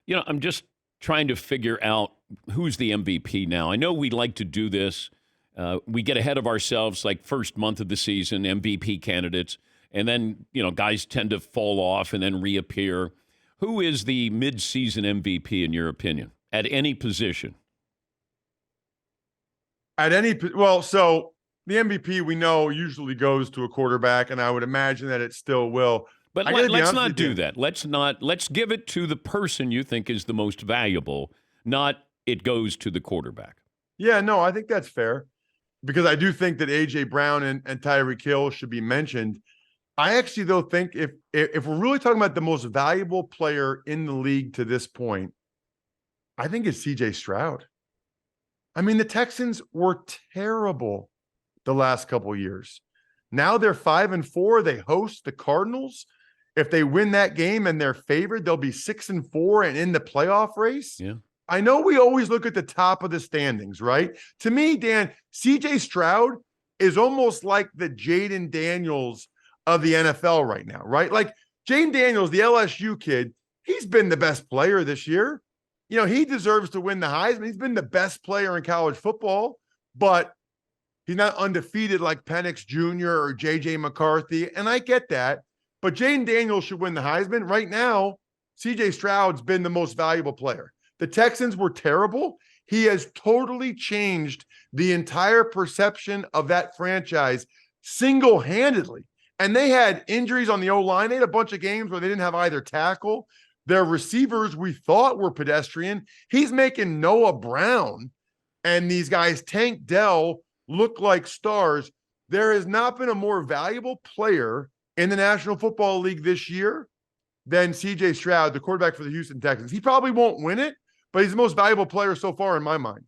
I'm just trying to figure out who's the MVP now. I know we like to do this. We get ahead of ourselves, like first month of the season, MVP candidates, and then, guys tend to fall off and then reappear. Who is the mid-season MVP in your opinion at any position? So the MVP we know usually goes to a quarterback, and I would imagine that it still will. But let's not do that. Let's give it to the person you think is the most valuable, not it goes to the quarterback. Yeah, no, I think that's fair because I do think that A.J. Brown and Tyreek Hill should be mentioned. I actually, though, think if we're really talking about the most valuable player in the league to this point, I think it's CJ Stroud. I mean, the Texans were terrible the last couple of years. Now they're 5-4. They host the Cardinals. If they win that game and they're favored, they'll be 6-4 and in the playoff race. Yeah. I know we always look at the top of the standings, right? To me, Dan, CJ Stroud is almost like the Jaden Daniels of the NFL right now, right? Like Jaden Daniels, the LSU kid, he's been the best player this year. He deserves to win the Heisman. He's been the best player in college football, but he's not undefeated like Penix Jr. or J.J. McCarthy, and I get that. But Jaden Daniels should win the Heisman. Right now, C.J. Stroud's been the most valuable player. The Texans were terrible. He has totally changed the entire perception of that franchise single-handedly. And they had injuries on the O-line. They had a bunch of games where they didn't have either tackle. Their receivers we thought were pedestrian. He's making Noah Brown and these guys, Tank Dell, look like stars. There has not been a more valuable player in the National Football League this year than CJ Stroud, the quarterback for the Houston Texans. He probably won't win it, but he's the most valuable player so far in my mind.